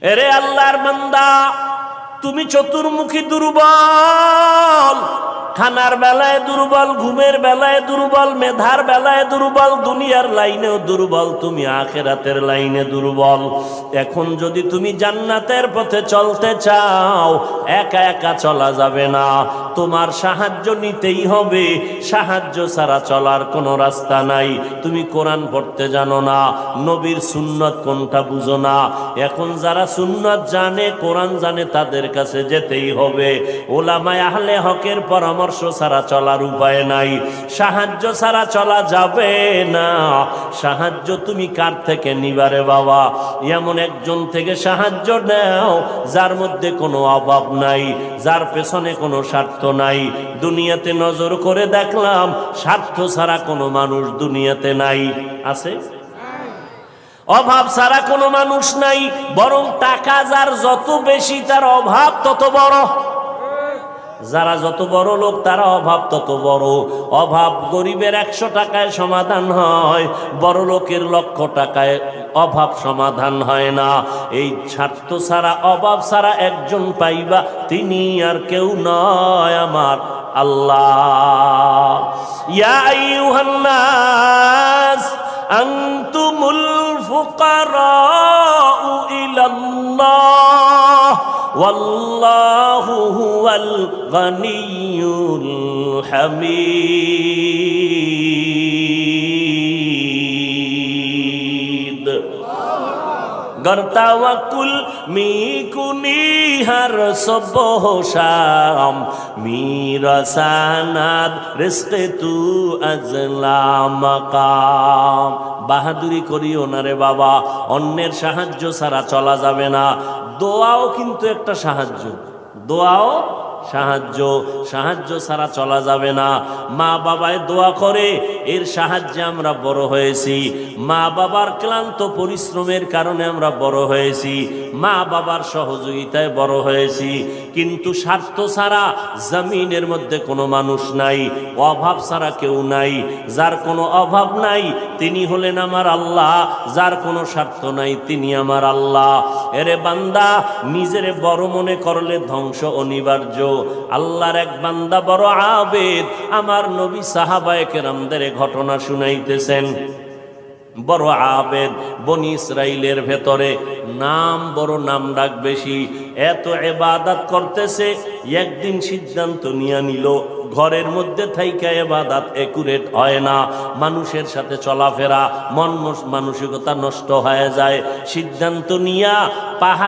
এরে আল্লাহর বান্দা, তুমি চতুর্মুখী দুর্বল, খানার বেলায় দুর্বল, ঘুমের বেলায় দুর্বল, মেধার বেলায় দুর্বল, দুনিয়ার লাইনেও দুর্বল, তুমি আখিরাতের লাইনে দুর্বল। এখন যদি তুমি জান্নাতের পথে চলতে চাও, একা একা চলা যাবে না, তোমার সাহায্য নিতেই হবে। সাহায্য ছাড়া চলার কোনো রাস্তা নাই। তুমি কোরআন পড়তে জানো না, নবীর সুন্নত কোনটা বুঝো না। এখন যারা সুন্নত জানে, কোরআন জানে, তাদের কাছে যেতেই হবে। ওলামায়ে আহলে হকের পরামর্শ ছাড়া চলার উপায় নাই। সাহায্য ছাড়া চলা যাবে না। সাহায্য তুমি কার থেকে নিবারে বাবা? এমন একজন থেকে সাহায্য নাও যার মধ্যে কোনো অভাব নাই, যার পেছনে কোনো স্বার্থ নাই। দুনিয়াতে নজর করে দেখলাম স্বার্থ ছাড়া কোনো মানুষ দুনিয়াতে নাই। আছে? অভাব ছাড়া কোনো মানুষ নাই, বরং টাকা যার যত বেশি তার অভাব তত বড়। যারা যত বড় লোক তারা অভাব তত বড়। অভাব গরিবের 100 টাকায় সমাধান হয়, বড় লোকের 1,00,000 টাকায় অভাব সমাধান হয় না। এই স্বার্থ ছাড়া, অভাব ছাড়া একজন পাইবা, তিনি আর কেউ নয়, আমার আল্লাহ। ইয়া আইয়ুহান নাস আনতুমুল ফুকারাউ ইলাল্লাহ ওয়াল্লাহু হুয়াল গনিয়্যুল হামিদ। गर तवक्कुल मी कुनी हर सुबह शाम, मेरा सनद रिज़्क़ तू अज़ला मकाम। বাহাদুরি করিও না রে বাবা, অন্যের সাহায্য ছাড়া চলা যাবে না। দোয়াও কিন্তু একটা সাহায্য, দোয়াও সাহায্য। সাহায্য ছাড়া চলা যাবে না। মা বাবায় দোয়া করে, এর সাহায্যে আমরা বড় হয়েছি। মা বাবার ক্লান্ত পরিশ্রমের কারণে আমরা বড় হয়েছি, মা বাবার সহযোগিতায় বড় হয়েছি। কিন্তু স্বার্থ ছাড়া জমিনের মধ্যে কোনো মানুষ নাই, অভাব ছাড়া কেউ নাই। যার কোনো অভাব নাই তিনি হলেন আমার আল্লাহ, যার কোনো স্বার্থ নাই তিনি আমার আল্লাহ। এরে বান্দা, নিজেরে বড় মনে করলে ধ্বংস অনিবার্য। আল্লাহর এক বান্দা বড় আবেদ, আমার নবী সাহাবায়ে কেরামদের ঘটনা শুনাইতেছেন। বড় আবেদ, বনি ইসরাইলের ভেতরে নাম বড়, নাম ডাক বেশি, এত ইবাদত করতেছে। একদিন সিদ্ধান্ত নিয়ে নিল, ঘরের মধ্যে থাইকা ইবাদত একুরেট হয় না, মানুষের সাথে চলাফেরা, মন মানসিকতা নষ্ট হয়ে যায়। সিদ্ধান্ত নিয়া পাহাড়